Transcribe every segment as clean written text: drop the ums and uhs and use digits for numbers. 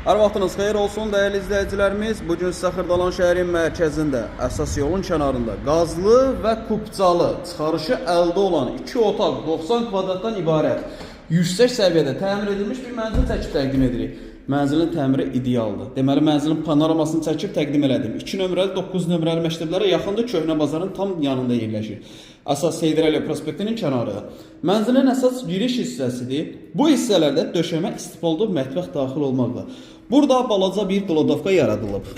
Hər vaxtınız xeyir olsun dəyərli izləyicilərimiz. Bugün sizə Xırdalan şəhərin mərkəzində, əsas yolun kənarında qazlı və kubcalı çıxarışı əldə olan 2 otaq 90 kvadratdan ibarət yüksək səviyyədə təmir edilmiş bir mənzil çəkib təqdim edirik. Mənzilin təmiri idealdır. Deməli, mənzilin panoramasını çəkib təqdim elədim. 2 nömrəli, 9 nömrəli məktəblərə yaxındır, köhnə bazarın tam yanında yerləşir. Əsas Seyid Əliyev prospektinin kənarıdır. Mənzilin əsas giriş hissəsidir. Bu hissələrdə döşəmə istifadlı mətbəx daxil olmaqla. Burada balaca bir qlodovka yaradılıb.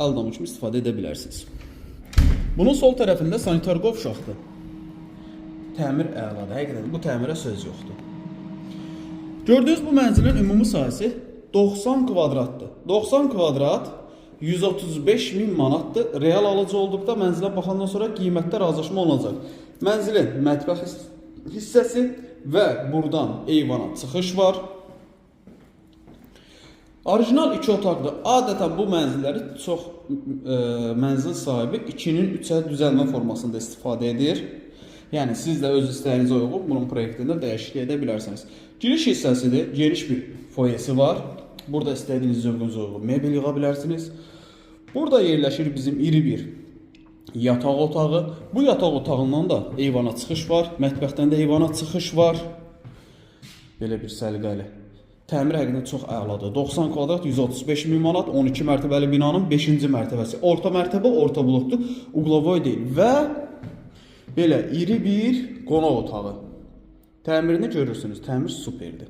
Aldamış kimi istifadə edə bilərsiniz. Bunun sol tərəfində sanitar qovşaqdır. Təmir əladır. Həqiqətən bu təmirə söz yoxdur. Gördüyünüz bu mənzilin ümumi sahəsi 90 kvadratdır. 90 kvadrat 135.000 manatdır. Real alıcı olduqda mənzilə baxandan sonra qiymətdə razılaşma olacaq. Mənzilin mətbəx hissəsi və buradan eyvana çıxış var. Orijinal 2 otaqdır. Adətən bu mənzilləri çox mənzil sahibi 2-nin 3-ə düzəlmə formasında istifadə edir. Yəni siz də öz istəyinizə uyğun bunun proyektində dəyişiklik edə bilərsiniz. Giriş hissəsidir. Geniş bir foyesi var. Burada istədiyiniz zövqünüzə uyğun mebel yığa bilərsiniz. Burada yerləşir bizim iri bir yataq otağı. Bu yataq otağından da eyvana çıxış var. Mətbəxdən də eyvana çıxış var. Belə bir səliqəli. Təmir həqiqətən çox əladır. 90 kvadrat 135.000 manat, 12 mərtəbəli binanın 5-ci mərtəbəsi. Orta mərtəbə, orta blokdur. Uqlovoy deyil və belə iri bir qonaq otağı. Təmirini görürsünüz. Təmir superdir.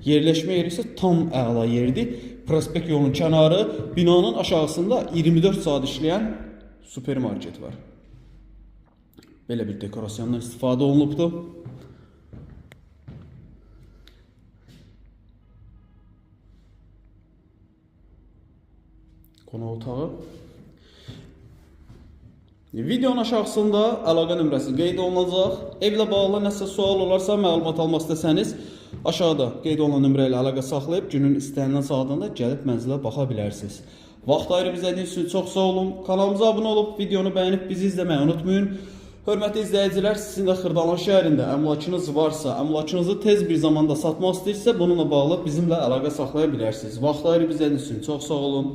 Yerləşmə yeri isə tam əla yerdir. Prospekt yolun kənarı, binanın aşağısında 24 saat işləyən supermarket var. Belə bir dekorasyondan istifadə olunubdur. Qonaq otağı. Videonun aşağısında əlaqə nömrəsi qeyd olunacaq. Evlə bağlı nəsə sual olarsa, məlumat almaq istəsəniz, aşağıda qeyd olunan nömrə ilə əlaqə saxlayıb günün istənilən saatında gəlib mənzilə baxa bilərsiniz. Vaxt ayırıb izlədiyiniz üçün çox sağ olun. Kanalımıza abunə olub videonu bəyənib bizi izləməyi unutmayın. Hörmətli izləyicilər, sizin də Xırdalan şəhərində əmlakınız varsa, əmlakınızı tez bir zamanda satmaq istəyirsə, bununla bağlı bizimlə əlaqə saxlaya bilərsiniz. Vaxt ayırıb izlədiyiniz üçün çox sağ olun.